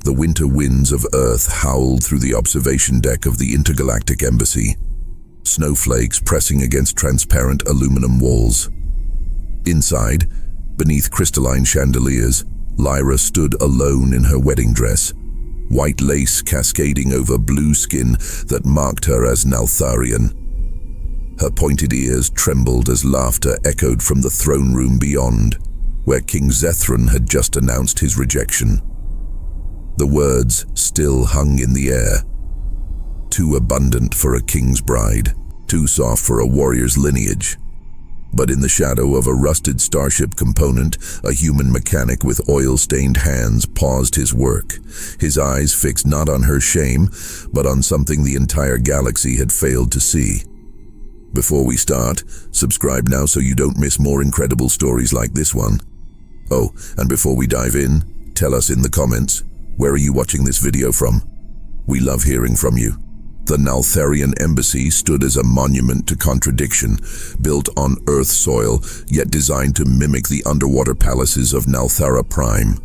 The winter winds of Earth howled through the observation deck of the intergalactic embassy, snowflakes pressing against transparent aluminum walls. Inside, beneath crystalline chandeliers, Lyra stood alone in her wedding dress, white lace cascading over blue skin that marked her as Naltharian. Her pointed ears trembled as laughter echoed from the throne room beyond, where King Zethron had just announced his rejection. The words still hung in the air. Too abundant for a king's bride, too soft for a warrior's lineage. But in the shadow of a rusted starship component, a human mechanic with oil-stained hands paused his work, his eyes fixed not on her shame, but on something the entire galaxy had failed to see. Before we start, subscribe now so you don't miss more incredible stories like this one. Oh, and before we dive in, tell us in the comments, where are you watching this video from? We love hearing from you. The Naltharian embassy stood as a monument to contradiction, built on Earth soil, yet designed to mimic the underwater palaces of Nalthara Prime.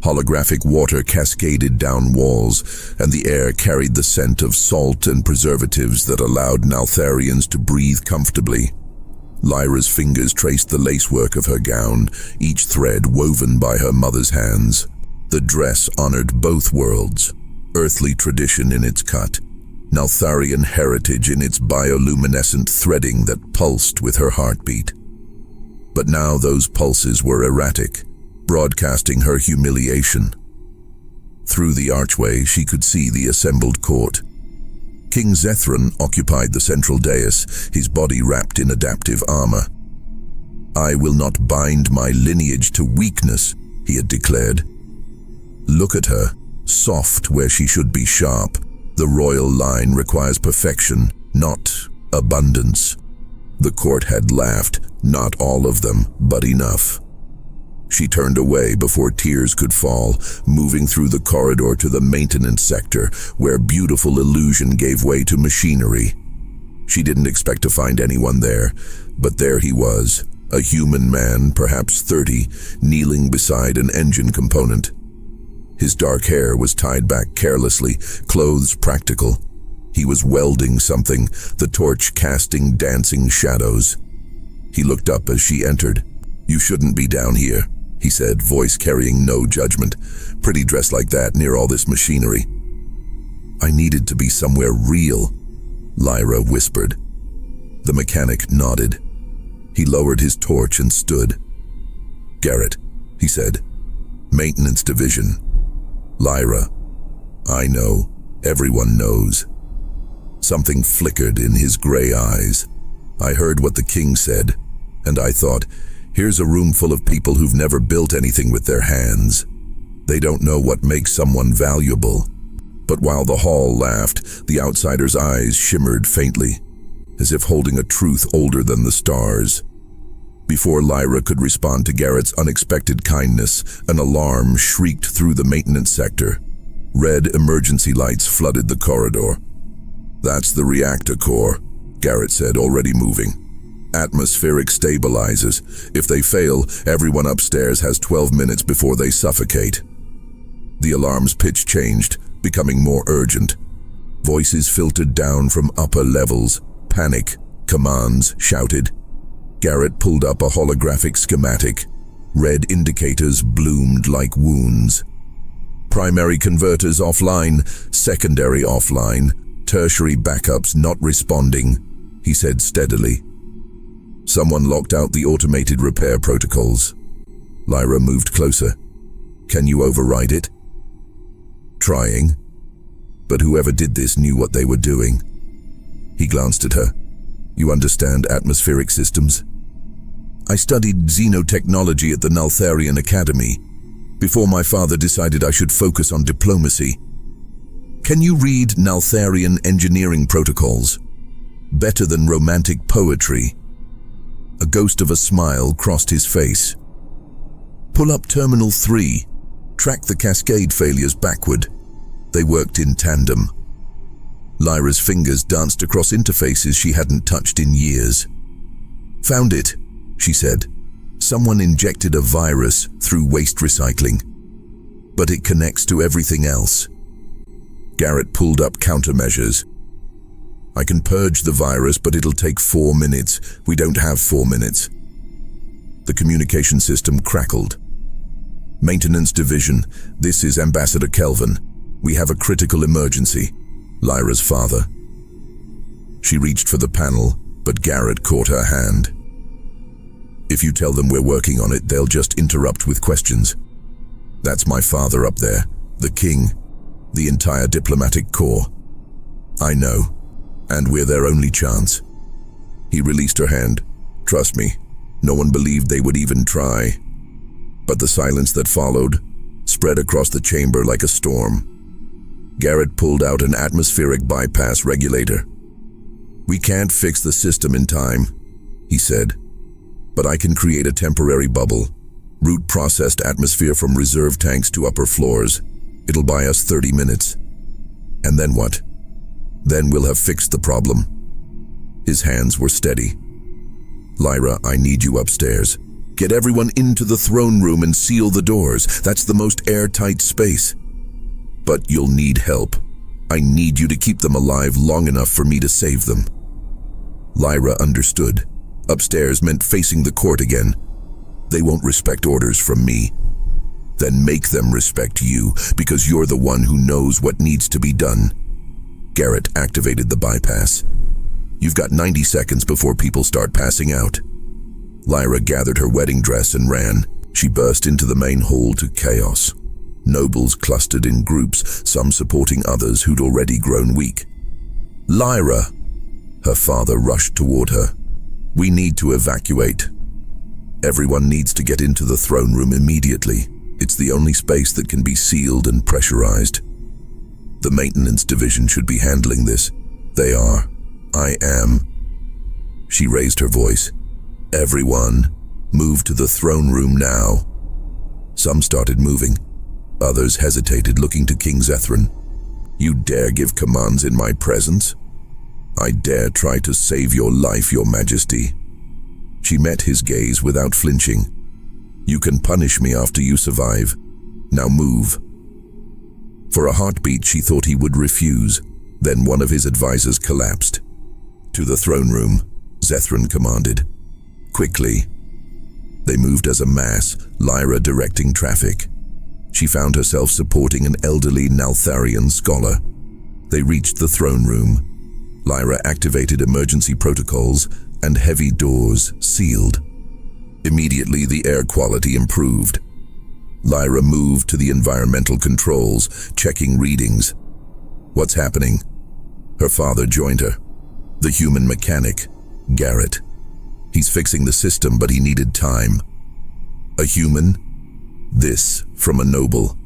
Holographic water cascaded down walls, and the air carried the scent of salt and preservatives that allowed Naltharians to breathe comfortably. Lyra's fingers traced the lacework of her gown, each thread woven by her mother's hands. The dress honored both worlds, earthly tradition in its cut, Naltharian heritage in its bioluminescent threading that pulsed with her heartbeat. But now those pulses were erratic, broadcasting her humiliation. Through the archway, she could see the assembled court. King Zethron occupied the central dais, his body wrapped in adaptive armor. "I will not bind my lineage to weakness," he had declared. "Look at her, soft where she should be sharp. The royal line requires perfection, not abundance." The court had laughed, not all of them, but enough. She turned away before tears could fall, moving through the corridor to the maintenance sector, where beautiful illusion gave way to machinery. She didn't expect to find anyone there, but there he was, a human man, perhaps 30, kneeling beside an engine component. His dark hair was tied back carelessly, clothes practical. He was welding something, the torch casting dancing shadows. He looked up as she entered. "You shouldn't be down here," he said, voice carrying no judgment. "Pretty dressed like that near all this machinery." "I needed to be somewhere real," Lyra whispered. The mechanic nodded. He lowered his torch and stood. "Garrett," he said. "Maintenance division." "Lyra." "I know. Everyone knows." Something flickered in his gray eyes. "I heard what the king said, and I thought, here's a room full of people who've never built anything with their hands. They don't know what makes someone valuable." But while the hall laughed, the outsider's eyes shimmered faintly, as if holding a truth older than the stars. Before Lyra could respond to Garrett's unexpected kindness, an alarm shrieked through the maintenance sector. Red emergency lights flooded the corridor. "That's the reactor core," Garrett said, already moving. "Atmospheric stabilizers. If they fail, everyone upstairs has 12 minutes before they suffocate." The alarm's pitch changed, becoming more urgent. Voices filtered down from upper levels. Panic, commands shouted. Garrett pulled up a holographic schematic. Red indicators bloomed like wounds. "Primary converters offline, secondary offline, tertiary backups not responding," he said steadily. "Someone locked out the automated repair protocols." Lyra moved closer. "Can you override it?" "Trying. But whoever did this knew what they were doing." He glanced at her. "You understand atmospheric systems?" "I studied xenotechnology at the Naltharian Academy, before my father decided I should focus on diplomacy." "Can you read Naltharian engineering protocols? Better than romantic poetry." A ghost of a smile crossed his face. "Pull up Terminal 3. Track the cascade failures backward." They worked in tandem. Lyra's fingers danced across interfaces she hadn't touched in years. "Found it," she said. "Someone injected a virus through waste recycling." but it connects to everything else. Garrett pulled up countermeasures. I can purge the virus, but it'll take 4 minutes. We don't have 4 minutes. The communication system crackled. Maintenance Division, this is Ambassador Kelvin. We have a critical emergency. Lyra's father. She reached for the panel, but Garrett caught her hand. If you tell them we're working on it, they'll just interrupt with questions. That's my father up there, the king, the entire diplomatic corps. I know, and we're their only chance. He released her hand. Trust me, no one believed they would even try. But the silence that followed spread across the chamber like a storm. Garrett pulled out an atmospheric bypass regulator. We can't fix the system in time, he said, but I can create a temporary bubble, route processed atmosphere from reserve tanks to upper floors. It'll buy us 30 minutes. And then what? Then we'll have fixed the problem. His hands were steady. Lyra, I need you upstairs. Get everyone into the throne room and seal the doors. That's the most airtight space. But you'll need help. I need you to keep them alive long enough for me to save them. Lyra understood. Upstairs meant facing the court again. They won't respect orders from me. Then make them respect you, because you're the one who knows what needs to be done. Garrett activated the bypass. You've got 90 seconds before people start passing out. Lyra gathered her wedding dress and ran. She burst into the main hall to chaos. Nobles clustered in groups, some supporting others who'd already grown weak. Lyra! Her father rushed toward her. We need to evacuate. Everyone needs to get into the throne room immediately. It's the only space that can be sealed and pressurized. The maintenance division should be handling this. They are. I am. She raised her voice. Everyone, move to the throne room now. Some started moving. Others hesitated, looking to King Zethran. You dare give commands in my presence? I dare try to save your life, Your Majesty. She met his gaze without flinching. You can punish me after you survive. Now move. For a heartbeat, she thought he would refuse. Then one of his advisors collapsed. To the throne room, Zethran commanded. Quickly. They moved as a mass, Lyra directing traffic. She found herself supporting an elderly Naltharian scholar. They reached the throne room. Lyra activated emergency protocols, and heavy doors sealed. Immediately, the air quality improved. Lyra moved to the environmental controls, checking readings. What's happening? Her father joined her. The human mechanic, Garrett. He's fixing the system, but he needed time. A human? This from a noble.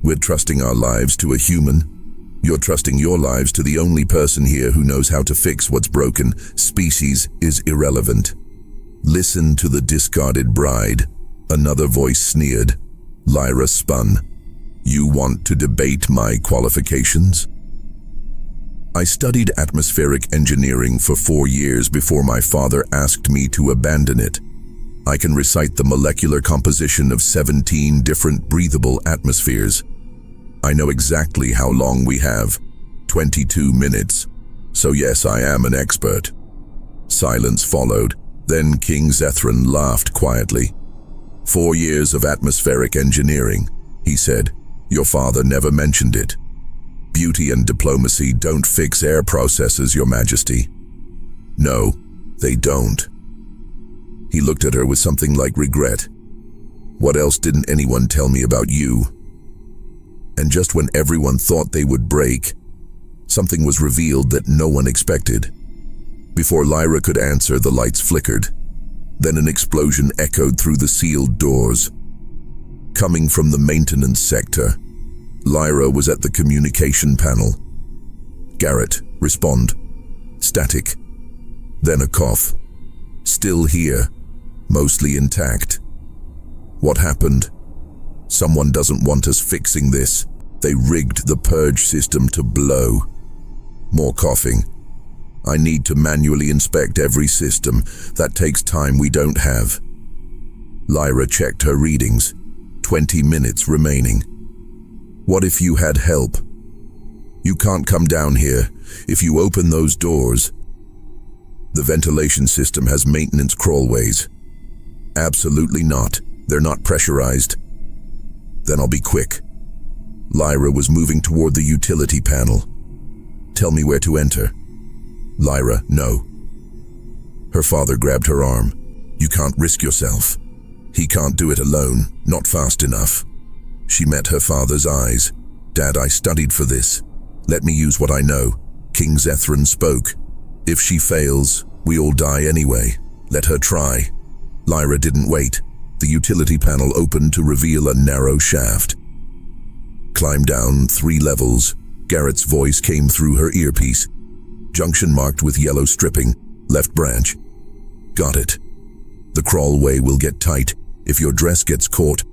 We're trusting our lives to a human. You're trusting your lives to the only person here who knows how to fix what's broken. Species is irrelevant. Listen to the discarded bride. Another voice sneered. Lyra spun. You want to debate my qualifications? I studied atmospheric engineering for 4 years before my father asked me to abandon it. I can recite the molecular composition of 17 different breathable atmospheres. I know exactly how long we have, 22 minutes. So yes, I am an expert. Silence followed. Then King Zethran laughed quietly. 4 years of atmospheric engineering, he said. Your father never mentioned it. Beauty and diplomacy don't fix air processes, Your Majesty. No, they don't. He looked at her with something like regret. What else didn't anyone tell me about you? And just when everyone thought they would break, something was revealed that no one expected. Before Lyra could answer, the lights flickered. Then an explosion echoed through the sealed doors. Coming from the maintenance sector, Lyra was at the communication panel. Garrett, respond. Static. Then a cough. Still here, mostly intact. What happened? Someone doesn't want us fixing this. They rigged the purge system to blow. More coughing. I need to manually inspect every system. That takes time we don't have. Lyra checked her readings. 20 minutes remaining. What if you had help? You can't come down here. If you open those doors, the ventilation system has maintenance crawlways. Absolutely not. They're not pressurized. Then I'll be quick. Lyra was moving toward the utility panel. Tell me where to enter. Lyra, no. Her father grabbed her arm. You can't risk yourself. He can't do it alone, not fast enough. She met her father's eyes. Dad, I studied for this. Let me use what I know. King Zethran spoke. If she fails, we all die anyway. Let her try. Lyra didn't wait. The utility panel opened to reveal a narrow shaft. Climb down 3 levels. Garrett's voice came through her earpiece. Junction marked with yellow stripping. Left branch. Got it. The crawlway will get tight. If your dress gets caught,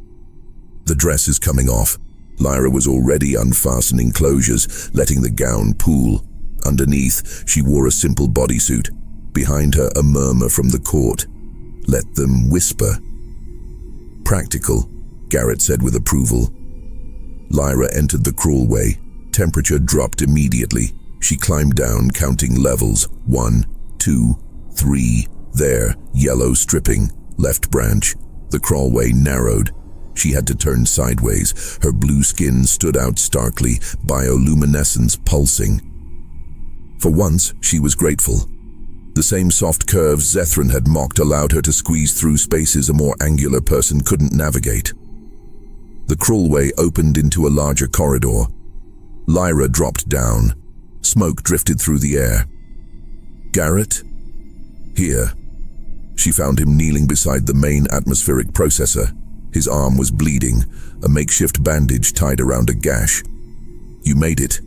the dress is coming off. Lyra was already unfastening closures, letting the gown pool. Underneath, she wore a simple bodysuit. Behind her, a murmur from the court. Let them whisper. Practical, Garrett said with approval. Lyra entered the crawlway. Temperature dropped immediately. She climbed down, counting levels. 1, 2, 3. There, yellow stripping. Left branch. The crawlway narrowed. She had to turn sideways. Her blue skin stood out starkly, bioluminescence pulsing. For once, she was grateful. The same soft curves Zethran had mocked allowed her to squeeze through spaces a more angular person couldn't navigate. The crawlway opened into a larger corridor. Lyra dropped down. Smoke drifted through the air. Garrett? Here. She found him kneeling beside the main atmospheric processor. His arm was bleeding, a makeshift bandage tied around a gash. You made it.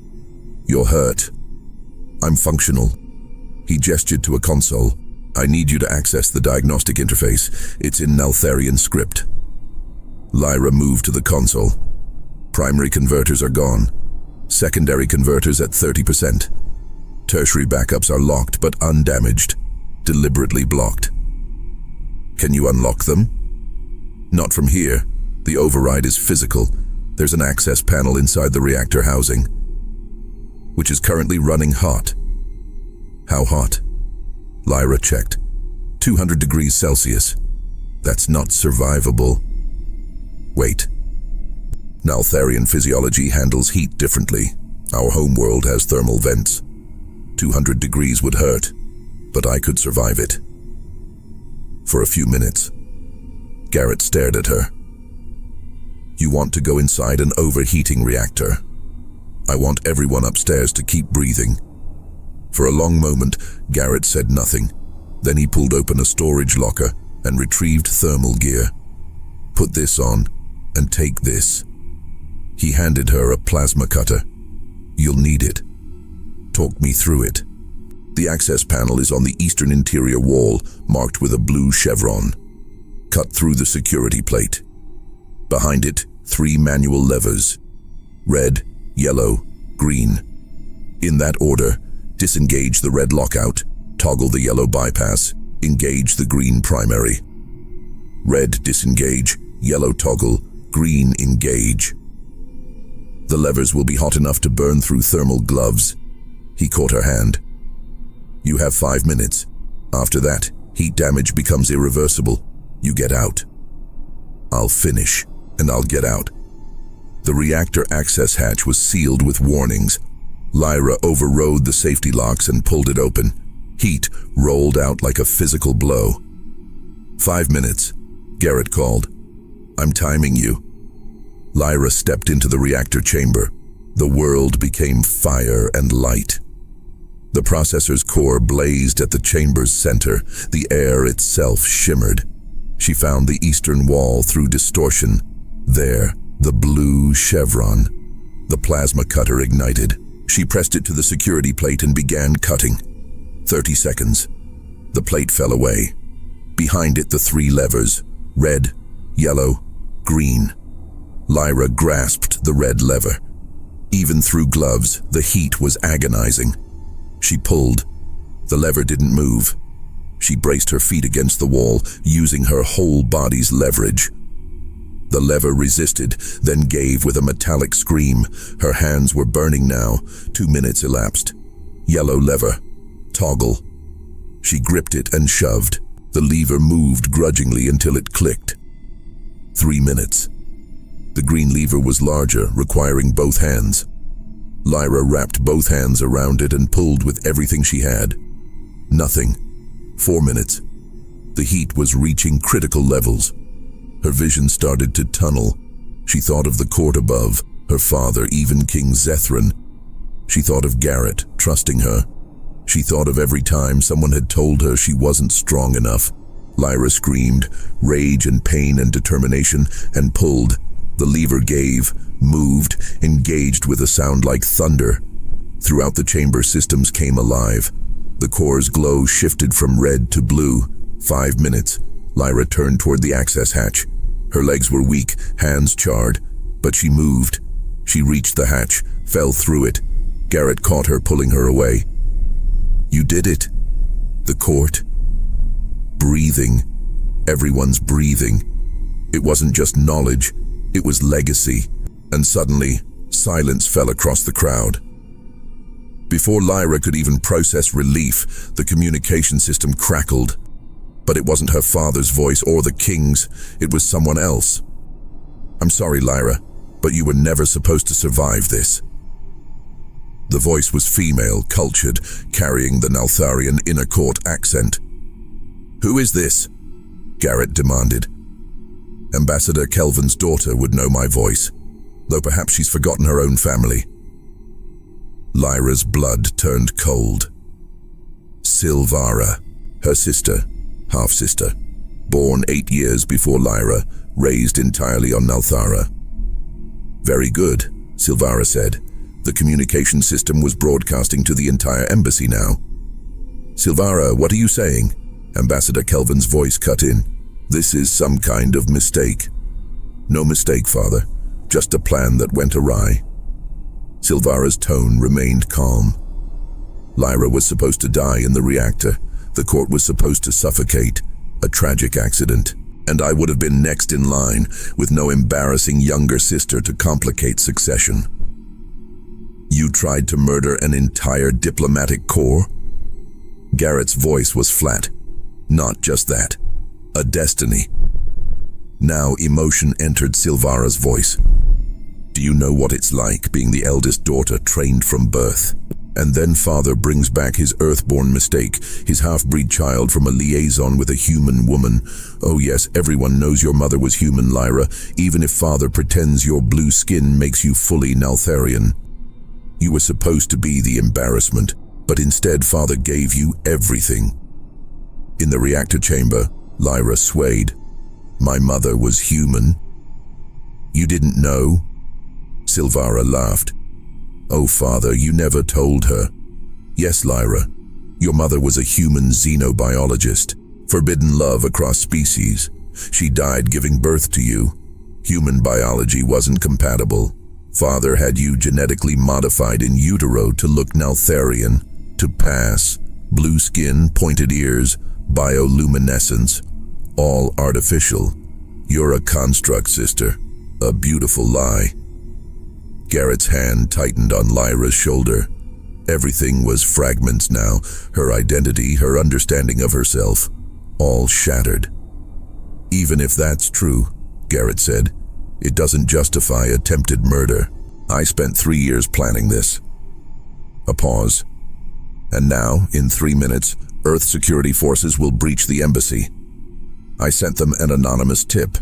You're hurt. I'm functional. He gestured to a console. I need you to access the diagnostic interface. It's in Naltharian script. Lyra moved to the console. Primary converters are gone. Secondary converters at 30%. Tertiary backups are locked but undamaged. Deliberately blocked. Can you unlock them? Not from here. The override is physical. There's an access panel inside the reactor housing, which is currently running hot. How hot? Lyra checked. 200 degrees Celsius. That's not survivable. Wait. Naltharian physiology handles heat differently. Our homeworld has thermal vents. 200 degrees would hurt, but I could survive it. For a few minutes. Garrett stared at her. You want to go inside an overheating reactor. I want everyone upstairs to keep breathing. For a long moment, Garrett said nothing. Then he pulled open a storage locker and retrieved thermal gear. Put this on, and take this. He handed her a plasma cutter. You'll need it. Talk me through it. The access panel is on the eastern interior wall, marked with a blue chevron. Cut through the security plate. Behind it, 3 manual levers. Red, yellow, green. In that order, disengage the red lockout, toggle the yellow bypass, engage the green primary. Red disengage, yellow toggle, green engage. The levers will be hot enough to burn through thermal gloves. He caught her hand. You have 5 minutes. After that, heat damage becomes irreversible. You get out. I'll finish, and I'll get out. The reactor access hatch was sealed with warnings. Lyra overrode the safety locks and pulled it open. Heat rolled out like a physical blow. 5 minutes, Garrett called. I'm timing you. Lyra stepped into the reactor chamber. The world became fire and light. The processor's core blazed at the chamber's center. The air itself shimmered. She found the eastern wall through distortion. There, the blue chevron. The plasma cutter ignited. She pressed it to the security plate and began cutting. 30 seconds. The plate fell away. Behind it, the 3 levers. Red, yellow, green. Lyra grasped the red lever. Even through gloves, the heat was agonizing. She pulled. The lever didn't move. She braced her feet against the wall, using her whole body's leverage. The lever resisted, then gave with a metallic scream. Her hands were burning now. 2 minutes elapsed. Yellow lever. Toggle. She gripped it and shoved. The lever moved grudgingly until it clicked. 3 minutes. The green lever was larger, requiring both hands. Lyra wrapped both hands around it and pulled with everything she had. Nothing. 4 minutes. The heat was reaching critical levels. Her vision started to tunnel. She thought of the court above, her father, even King Zethran. She thought of Garrett, trusting her. She thought of every time someone had told her she wasn't strong enough. Lyra screamed, rage and pain and determination, and pulled. The lever gave, moved, engaged with a sound like thunder. Throughout the chamber, systems came alive. The core's glow shifted from red to blue. 5 minutes. Lyra turned toward the access hatch. Her legs were weak, hands charred, but she moved. She reached the hatch, fell through it. Garrett caught her, pulling her away. "You did it." The court. Breathing. Everyone's breathing. It wasn't just knowledge, it was legacy. And suddenly, silence fell across the crowd. Before Lyra could even process relief, the communication system crackled. But it wasn't her father's voice or the king's, it was someone else. "I'm sorry, Lyra, but you were never supposed to survive this." The voice was female, cultured, carrying the Naltharian inner court accent. "Who is this?" Garrett demanded. Ambassador Kelvin's daughter would know my voice, though perhaps she's forgotten her own family. Lyra's blood turned cold. Silvara, her sister, half-sister, born 8 years before Lyra, raised entirely on Nalthara. "Very good," Silvara said. The communication system was broadcasting to the entire embassy now. "Silvara, what are you saying?" Ambassador Kelvin's voice cut in. "This is some kind of mistake." "No mistake, Father. Just a plan that went awry." Silvara's tone remained calm. Lyra was supposed to die in the reactor. The court was supposed to suffocate. A tragic accident. And I would have been next in line, with no embarrassing younger sister to complicate succession. "You tried to murder an entire diplomatic corps?" Garrett's voice was flat. "Not just that. A destiny." Now emotion entered Silvara's voice. "Do you know what it's like being the eldest daughter trained from birth? And then father brings back his earthborn mistake, his half-breed child from a liaison with a human woman. Oh yes, everyone knows your mother was human, Lyra, even if father pretends your blue skin makes you fully Naltharian. You were supposed to be the embarrassment, but instead father gave you everything." In the reactor chamber, Lyra swayed. "My mother was human." "You didn't know?" Silvara laughed. "Oh, father, you never told her." "Yes, Lyra. Your mother was a human xenobiologist. Forbidden love across species. She died giving birth to you. Human biology wasn't compatible. Father had you genetically modified in utero to look Naltharian, to pass. Blue skin, pointed ears, bioluminescence. All artificial. You're a construct, sister. A beautiful lie." Garrett's hand tightened on Lyra's shoulder. Everything was fragments now, her identity, her understanding of herself, all shattered. "Even if that's true," Garrett said, "it doesn't justify attempted murder. I spent 3 years planning this." A pause. "And now, in 3 minutes, Earth security forces will breach the embassy. I sent them an anonymous tip.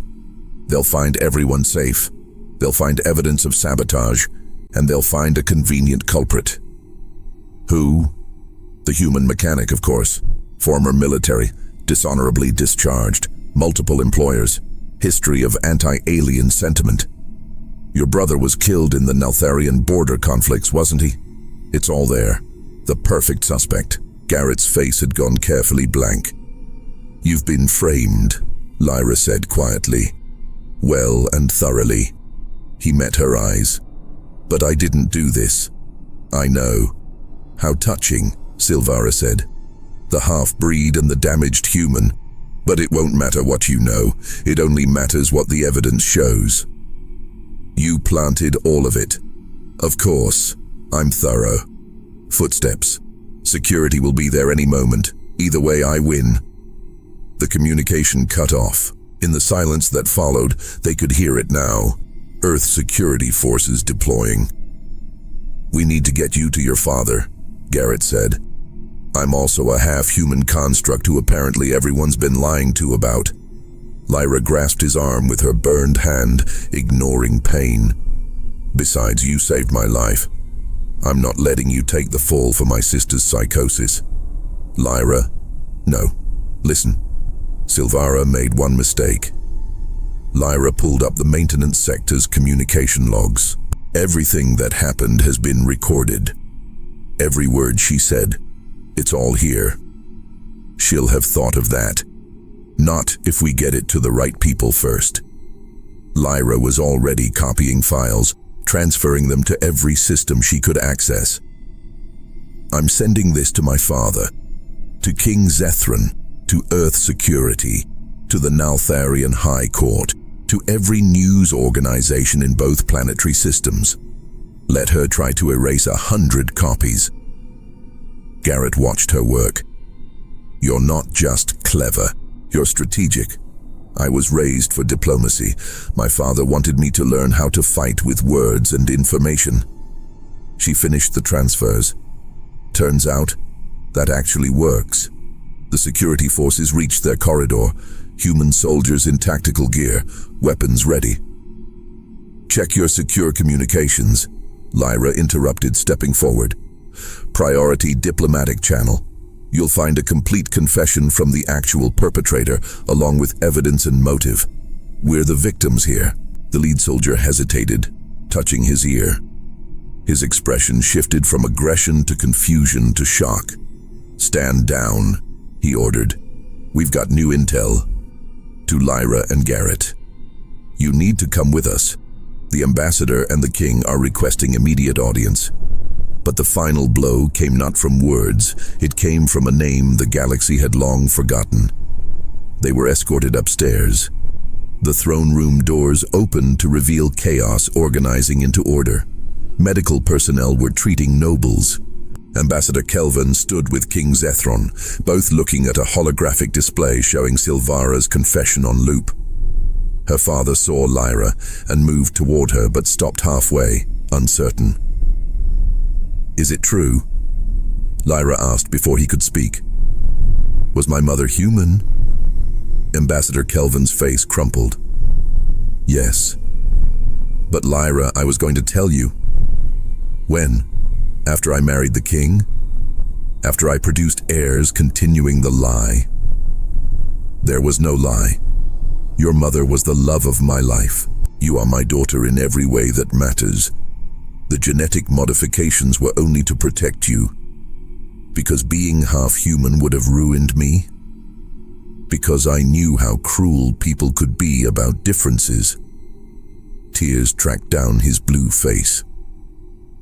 They'll find everyone safe. They'll find evidence of sabotage, and they'll find a convenient culprit." "Who?" "The human mechanic, of course. Former military, dishonorably discharged, multiple employers, history of anti-alien sentiment. Your brother was killed in the Naltharian border conflicts, wasn't he? It's all there. The perfect suspect." Garrett's face had gone carefully blank. "You've been framed," Lyra said quietly. "Well and thoroughly." He met her eyes. "But I didn't do this." "I know." "How touching," Silvara said. "The half-breed and the damaged human. But it won't matter what you know. It only matters what the evidence shows. You planted all of it. Of course, I'm thorough. Footsteps. Security will be there any moment. Either way, I win. The communication cut off. In the silence that followed, they could hear it now. Earth security forces deploying. We need to get you to your father, Garrett said. I'm also a half-human construct who apparently everyone's been lying to about. Lyra grasped his arm with her burned hand, ignoring pain. Besides, you saved my life. I'm not letting you take the fall for my sister's psychosis. Lyra, no. Listen. Silvara made one mistake. Lyra pulled up the maintenance sector's communication logs. Everything that happened has been recorded. Every word she said. It's all here. She'll have thought of that. Not if we get it to the right people first. Lyra was already copying files, transferring them to every system she could access. I'm sending this to my father, to King Zethron, to Earth Security, to the Naltharian High Court, to every news organization in both planetary systems. Let her try to erase 100 copies. Garrett watched her work. You're not just clever, you're strategic. I was raised for diplomacy. My father wanted me to learn how to fight with words and information. She finished the transfers. Turns out, that actually works. The security forces reached their corridor, human soldiers in tactical gear, weapons ready. Check your secure communications, Lyra interrupted, stepping forward. Priority diplomatic channel. You'll find a complete confession from the actual perpetrator, along with evidence and motive. We're the victims here. The lead soldier hesitated, touching his ear. His expression shifted from aggression to confusion to shock. Stand down, he ordered. We've got new intel. To Lyra and Garrett. You need to come with us. The ambassador and the king are requesting immediate audience. But the final blow came not from words, it came from a name the galaxy had long forgotten. They were escorted upstairs. The throne room doors opened to reveal chaos organizing into order. Medical personnel were treating nobles. Ambassador Kelvin stood with King Zethron, both looking at a holographic display showing Silvara's confession on loop. Her father saw Lyra and moved toward her but stopped halfway, uncertain. Is it true? Lyra asked before he could speak. Was my mother human? Ambassador Kelvin's face crumpled. Yes. But Lyra, I was going to tell you. When? After I married the king? After I produced heirs continuing the lie? There was no lie. Your mother was the love of my life. You are my daughter in every way that matters. The genetic modifications were only to protect you. Because being half-human would have ruined me. Because I knew how cruel people could be about differences. Tears tracked down his blue face.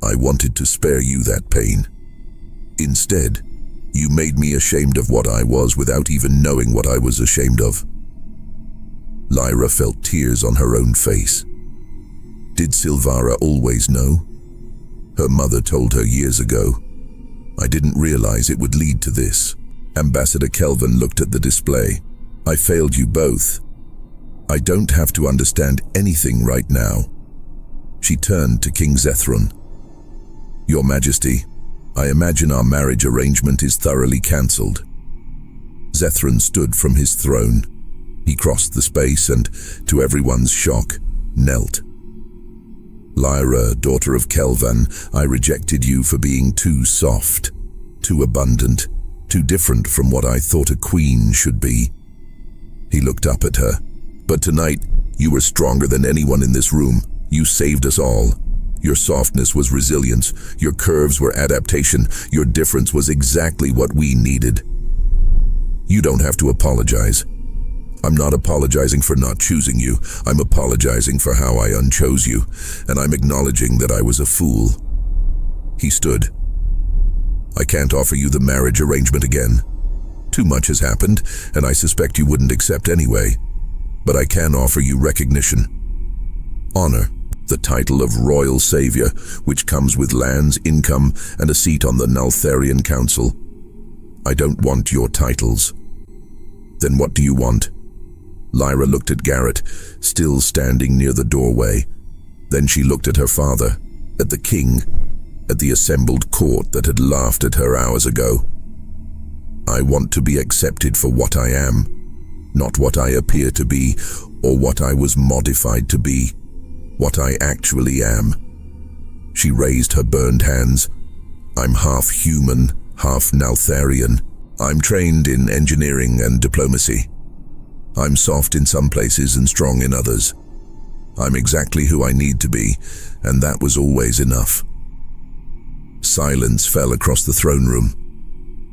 I wanted to spare you that pain. Instead, you made me ashamed of what I was without even knowing what I was ashamed of. Lyra felt tears on her own face. Did Silvara always know? Her mother told her years ago. I didn't realize it would lead to this. Ambassador Kelvin looked at the display. I failed you both. I don't have to understand anything right now. She turned to King Zethron. Your Majesty, I imagine our marriage arrangement is thoroughly cancelled. Zethron stood from his throne. He crossed the space and, to everyone's shock, knelt. Lyra, daughter of Kelvan, I rejected you for being too soft, too abundant, too different from what I thought a queen should be. He looked up at her. But tonight, you were stronger than anyone in this room. You saved us all. Your softness was resilience. Your curves were adaptation. Your difference was exactly what we needed. You don't have to apologize. I'm not apologizing for not choosing you. I'm apologizing for how I unchose you, and I'm acknowledging that I was a fool. He stood. I can't offer you the marriage arrangement again. Too much has happened, and I suspect you wouldn't accept anyway. But I can offer you recognition. Honor, the title of Royal Savior, which comes with lands, income, and a seat on the Naltharian Council. I don't want your titles. Then what do you want? Lyra looked at Garrett, still standing near the doorway. Then she looked at her father, at the king, at the assembled court that had laughed at her hours ago. I want to be accepted for what I am, not what I appear to be or what I was modified to be, what I actually am. She raised her burned hands. I'm half human, half Naltharian. I'm trained in engineering and diplomacy. I'm soft in some places and strong in others. I'm exactly who I need to be, and that was always enough. Silence fell across the throne room.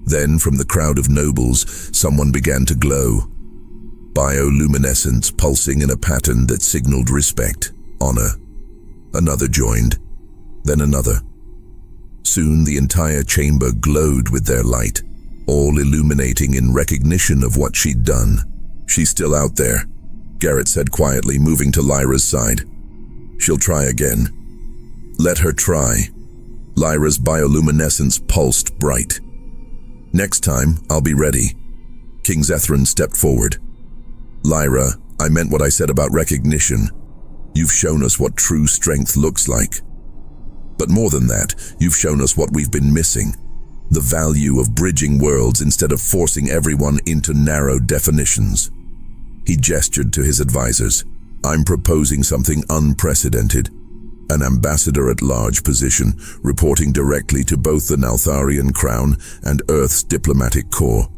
Then, from the crowd of nobles, someone began to glow. Bioluminescence pulsing in a pattern that signaled respect, honor. Another joined, then another. Soon the entire chamber glowed with their light, all illuminating in recognition of what she'd done. She's still out there, Garrett said quietly, moving to Lyra's side. She'll try again. Let her try. Lyra's bioluminescence pulsed bright. Next time, I'll be ready. King Zethran stepped forward. Lyra, I meant what I said about recognition. You've shown us what true strength looks like. But more than that, you've shown us what we've been missing. The value of bridging worlds instead of forcing everyone into narrow definitions. He gestured to his advisors. I'm proposing something unprecedented. An ambassador-at-large position, reporting directly to both the Naltharian crown and Earth's diplomatic corps.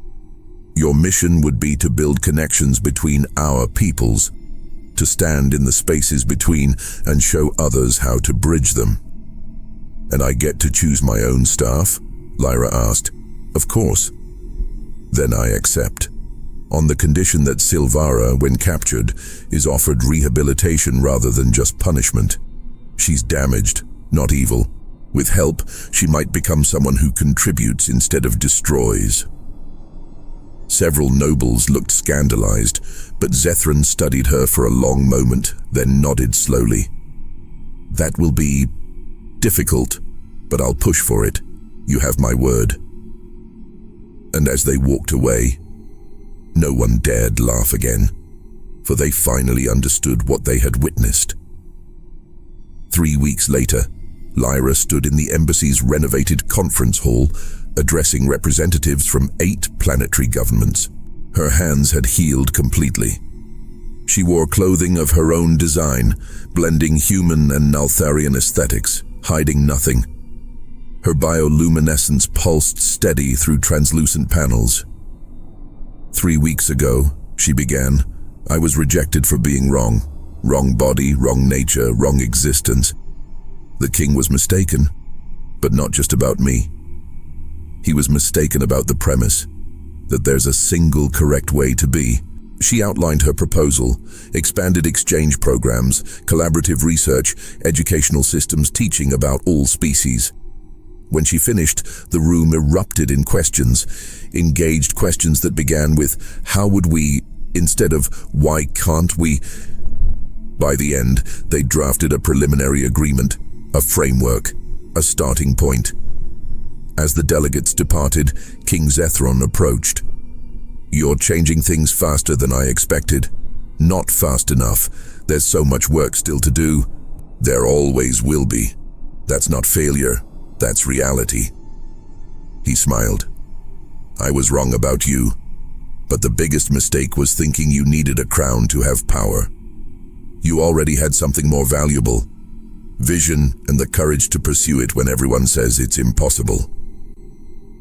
Your mission would be to build connections between our peoples, to stand in the spaces between and show others how to bridge them. And I get to choose my own staff? Lyra asked. Of course. Then I accept. On the condition that Silvara, when captured, is offered rehabilitation rather than just punishment. She's damaged, not evil. With help, she might become someone who contributes instead of destroys. Several nobles looked scandalized, but Zethran studied her for a long moment, then nodded slowly. That will be difficult, but I'll push for it. You have my word. And as they walked away, no one dared laugh again, for they finally understood what they had witnessed. 3 weeks later, Lyra stood in the embassy's renovated conference hall, addressing representatives from 8 planetary governments. Her hands had healed completely. She wore clothing of her own design, blending human and Naltharian aesthetics, hiding nothing. Her bioluminescence pulsed steady through translucent panels. 3 weeks ago, she began, I was rejected for being wrong. Wrong body, wrong nature, wrong existence. The king was mistaken, but not just about me. He was mistaken about the premise that there's a single correct way to be. She outlined her proposal, expanded exchange programs, collaborative research, educational systems teaching about all species. When she finished, the room erupted in questions, engaged questions that began with, how would we, instead of, why can't we? By the end, they drafted a preliminary agreement, a framework, a starting point. As the delegates departed, King Zethran approached. You're changing things faster than I expected. Not fast enough. There's so much work still to do. There always will be. That's not failure. That's reality. He smiled. I was wrong about you, but the biggest mistake was thinking you needed a crown to have power. You already had something more valuable. Vision and the courage to pursue it when everyone says it's impossible.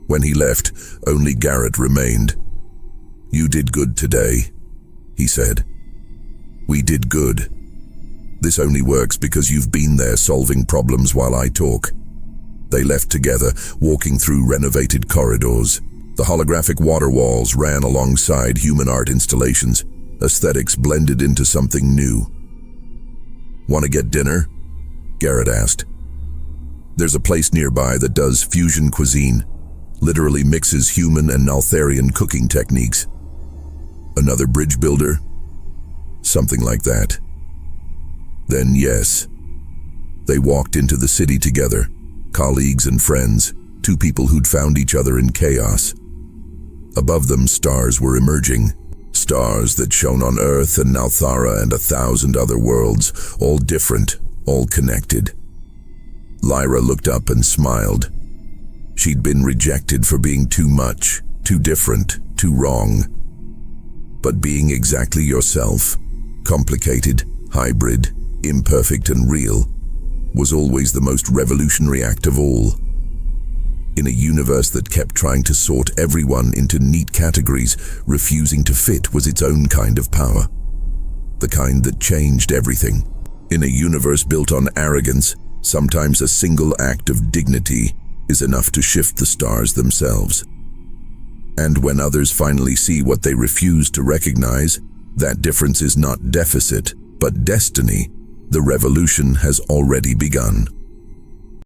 When he left, only Garrett remained. You did good today, he said. We did good. This only works because you've been there solving problems while I talk. They left together, walking through renovated corridors. The holographic water walls ran alongside human art installations. Aesthetics blended into something new. Want to get dinner? Garrett asked. There's a place nearby that does fusion cuisine. literally mixes human and Naltharian cooking techniques. Another bridge builder? Something like that. Then yes, they walked into the city together, colleagues and friends, two people who'd found each other in chaos. Above them, stars were emerging, stars that shone on Earth and Nalthara and 1,000 other worlds, all different, all connected. Lyra looked up and smiled. She'd been rejected for being too much, too different, too wrong. But being exactly yourself, complicated, hybrid, imperfect and real, was always the most revolutionary act of all. In a universe that kept trying to sort everyone into neat categories, refusing to fit was its own kind of power. The kind that changed everything. In a universe built on arrogance, sometimes a single act of dignity is enough to shift the stars themselves. And when others finally see what they refuse to recognize, that difference is not deficit, but destiny. The revolution has already begun.